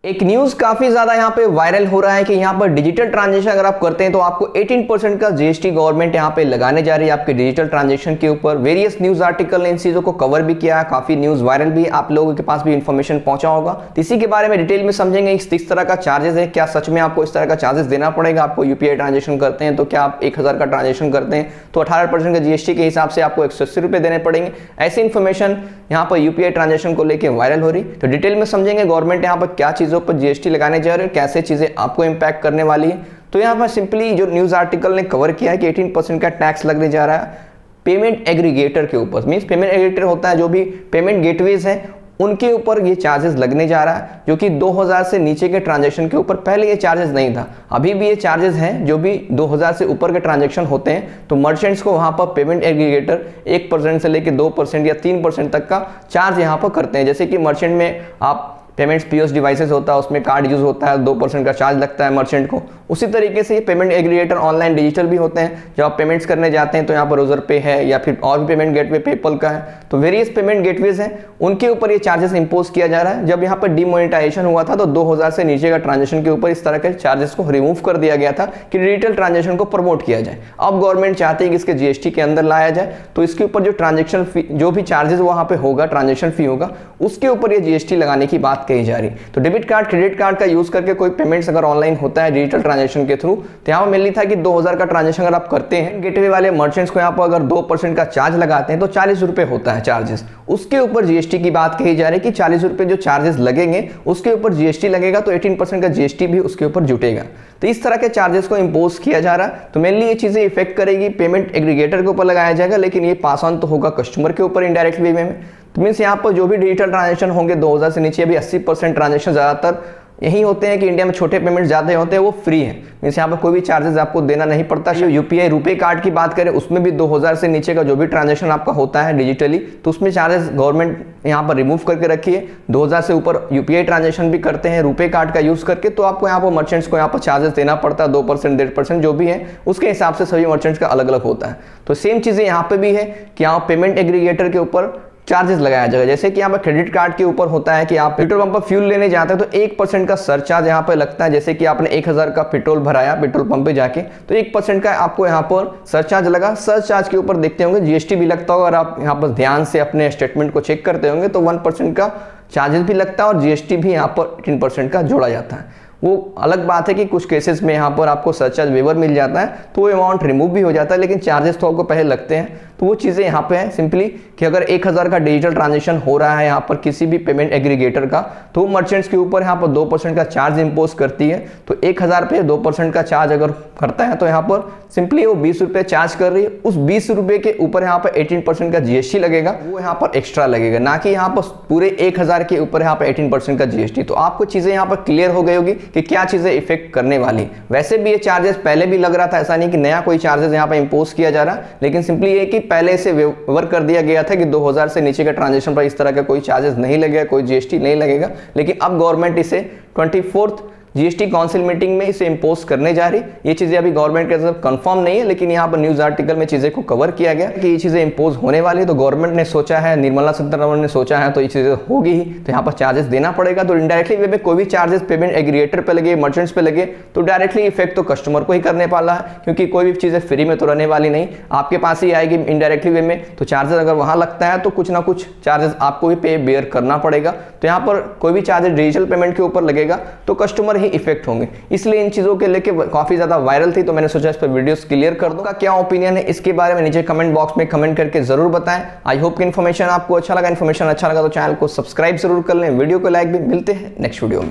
एक न्यूज काफी ज्यादा यहाँ पे वायरल हो रहा है कि यहाँ पर डिजिटल ट्रांजैक्शन अगर आप करते हैं तो आपको 18% का जीएसटी गवर्नमेंट यहाँ पे लगाने जा रही है आपके डिजिटल ट्रांजैक्शन के ऊपर। वेरियस न्यूज आर्टिकल ने इन चीजों को कवर भी किया है, काफी न्यूज वायरल भी आप लोगों के पास भी इंफॉर्मेशन पहुंचा होगा। तो इसी के बारे में डिटेल में समझेंगे इस तरह का चार्जेस है, क्या सच में आपको इस तरह का चार्जेस देना पड़ेगा। आपको यूपीआई ट्रांजेक्शन करते हैं तो क्या आप 1000 का ट्रांजेक्शन करते हैं तो 18% का जीएसटी के हिसाब से आपको 180 रुपए देने पड़ेंगे। ऐसी इन्फॉर्मेशन यहाँ पर यूपीआई ट्रांजेक्शन को लेकर वायरल हो रही। तो डिटेल में समझेंगे गवर्नमेंट यहाँ पर क्या चीजों पर जीएसटी लगाने जा रहे हैं, कैसे चीजें आपको इंपैक्ट करने वाली है। तो यहाँ पर सिंपली जो न्यूज आर्टिकल ने कवर किया है कि 18% का टैक्स लगने जा रहा है पेमेंट एग्रीगेटर के ऊपर। मींस पेमेंट एग्रीगेटर होता है जो भी पेमेंट गेटवेज हैं उनके ऊपर ये चार्जेस लगने जा रहा है, जो कि 2000 से नीचे के ट्रांजैक्शन के ऊपर पहले ये चार्जेस नहीं था। अभी भी ये चार्जेस हैं जो भी 2000 से ऊपर के ट्रांजैक्शन होते हैं तो मर्चेंट्स को वहां पर पेमेंट एग्रीगेटर 1% से लेकर 2% या 3% तक का चार्ज यहाँ पर करते हैं। जैसे कि मर्चेंट में आप पेमेंट्स पीओएस डिवाइसेस होता है उसमें कार्ड यूज होता है 2% का चार्ज लगता है मर्चेंट को। उसी तरीके से ये पेमेंट एग्रीगेटर ऑनलाइन डिजिटल भी होते हैं। जब आप पेमेंट्स करने जाते हैं तो यहाँ पर रोजर पे है या फिर और भी पेमेंट गेटवे पेपल का है, तो वेरियस पेमेंट गेटवेज हैं उनके ऊपर ये चार्जेस इंपोज किया जा रहा है। जब यहाँ पर डिमोनेटाइजेशन हुआ था तो 2000 से नीचे का ट्रांजेक्शन के ऊपर इस तरह के चार्जेस को रिमूव कर दिया गया था कि डिजिटल ट्रांजेक्शन को प्रमोट किया जाए। अब गवर्नमेंट चाहती है कि इसके जीएसटी के अंदर लाया जाए, तो इसके ऊपर जो ट्रांजेक्शन फी जो भी चार्जेस वहां पे होगा ट्रांजेक्शन फी होगा उसके ऊपर ये जीएसटी लगाने की बात कही जा रही। तो डेबिट कार्ड क्रेडिट कार्ड का यूज करके कोई पेमेंट्स अगर ऑनलाइन होता है डिजिटल ट्रांजेक्शन के थ्रू तो यहाँ पर मिलनी था कि 2000 का ट्रांजेक्शन अगर आप करते हैं गेटवे वाले मर्चेंट्स को यहाँ पर अगर 2% का चार्ज लगाते हैं तो 40 रुपए होता है चार्जेस। उसके ऊपर जीएसटी की बात कही जा रही है कि 40 रुपए जो चार्जेस लगेंगे उसके ऊपर जीएसटी लगेगा तो 18% का जीएसटी भी उसके ऊपर जुटेगा। तो इस तरह के चार्जेस को इंपोज किया जा रहा है। तो मेनली ये चीजें इफेक्ट करेगी पेमेंट एग्रीगेटर के ऊपर लगाया जाएगा, लेकिन ये पास ऑन तो होगा कस्टमर के ऊपर इनडायरेक्ट वे में। तो मीन्स यहाँ पर जो भी डिजिटल ट्रांजेक्शन होंगे 2000 से नीचे, अभी 80% ट्रांजेक्शन ज्यादातर यही होते हैं कि इंडिया में छोटे पेमेंट ज्यादा होते हैं वो फ्री है। मीन्स यहाँ पर कोई भी चार्जेस आपको देना नहीं पड़ता। जो यूपीआई रुपए कार्ड की बात करें उसमें भी 2000 से नीचे का जो भी ट्रांजेक्शन आपका होता है डिजिटली तो उसमें चार्जेस गवर्नमेंट यहाँ पर रिमूव करके रखी है। 2000 से ऊपर यूपीआई ट्रांजेक्शन भी करते हैं रुपए कार्ड का यूज करके तो आपको यहाँ पर मर्चेंट्स को यहाँ पर चार्जेस देना पड़ता है 2% 1.5% जो भी है उसके हिसाब से सभी मर्चेंट्स का अलग अलग होता है। तो सेम चीजें यहाँ पे भी है कि यहाँ पेमेंट एग्रीगेटर के ऊपर चार्जेस लगाया जाएगा। जैसे कि यहाँ पर क्रेडिट कार्ड के ऊपर होता है कि आप पेट्रोल पंप पर फ्यूल लेने जाते हैं तो 1% का सरचार्ज यहाँ पर लगता है। जैसे कि आपने 1000 का पेट्रोल भराया पेट्रोल पंप पे जाके तो 1% का आपको यहाँ पर सरचार्ज लगा। सरचार्ज के ऊपर देखते होंगे जीएसटी भी लगता होगा और आप यहाँ पर ध्यान से अपने स्टेटमेंट को चेक करते होंगे तो 1% का चार्जेस भी लगता है और जीएसटी भी यहाँ पर 18% का जोड़ा जाता है। वो अलग बात है कि कुछ केसेस में यहाँ पर आपको सरचार्ज वेवर मिल जाता है तो वो अमाउंट रिमूव भी हो जाता है, लेकिन चार्जेस तो आपको पहले लगते हैं। तो वो चीज़ें यहाँ पे हैं सिंपली कि अगर 1000 का डिजिटल ट्रांजेक्शन हो रहा है यहाँ पर किसी भी पेमेंट एग्रीगेटर का तो मर्चेंट्स के ऊपर यहाँ पर 2% का चार्ज इंपोज करती है। तो 1000 पे 2% का चार्ज अगर करता है तो यहाँ पर सिंपली वो 20 रुपये चार्ज कर रही है। उस 20 रुपये के ऊपर यहाँ पर 18% का जीएसटी लगेगा, वो यहाँ पर एक्स्ट्रा लगेगा, ना कि यहाँ पर पूरे 1000 के ऊपर यहाँ पर 18% का जीएसटी। तो आपको चीज़ें यहाँ पर क्लियर हो गई होगी कि क्या चीज़ें इफेक्ट करने वाली। वैसे भी ये चार्जेस पहले भी लग रहा था, ऐसा नहीं कि नया कोई चार्जेस यहाँ पर इंपोज किया जा रहा, लेकिन सिंपली ये कि पहले से वेवर कर दिया गया था कि 2000 से नीचे के ट्रांजेक्शन पर इस तरह का कोई चार्जेस नहीं लगेगा, कोई जीएसटी नहीं लगेगा। लेकिन अब गवर्नमेंट इसे 24th जीएसटी काउंसिल मीटिंग में इसे इंपोज करने जा रही। ये चीजें अभी गवर्नमेंट के तरफ कंफर्म नहीं है, लेकिन यहाँ पर न्यूज आर्टिकल में चीजें को कवर किया गया कि ये चीजें इंपोज होने वाली है। तो गवर्नमेंट ने सोचा है, निर्मला सीतारमण ने सोचा है तो ये चीजें होगी ही, तो यहाँ पर चार्जेस देना पड़ेगा। तो इनडायरेक्टली वे में कोई भी चार्जेस पेमेंट एग्रीगेटर पे लगे मर्चेंट्स पे लगे तो डायरेक्टली इफेक्ट तो कस्टमर को ही करने वाला है, क्योंकि कोई भी चीजें फ्री में तो रहने वाली नहीं, आपके पास ही आएगी इनडायरेक्टली वे में। तो चार्जेस अगर वहां लगता है तो कुछ ना कुछ चार्जेस आपको भी पे बेयर करना पड़ेगा। तो यहाँ पर कोई भी चार्जेस डिजिटल पेमेंट के ऊपर लगेगा तो कस्टमर ही इफेक्ट होंगे। इसलिए इन चीजों के लेके काफी ज्यादा वायरल थी, तो मैंने सोचा इस पर वीडियोस क्लियर कर दूंगा। क्या ओपिनियन है इसके बारे में नीचे कमेंट बॉक्स में कमेंट करके जरूर बताएं। आई होप कि इन्फॉर्मेशन आपको अच्छा लगा। इन्फॉर्मेशन अच्छा लगा तो चैनल को सब्सक्राइब जरूर कर लें, वीडियो को लाइक भी। मिलते हैं नेक्स्ट वीडियो में।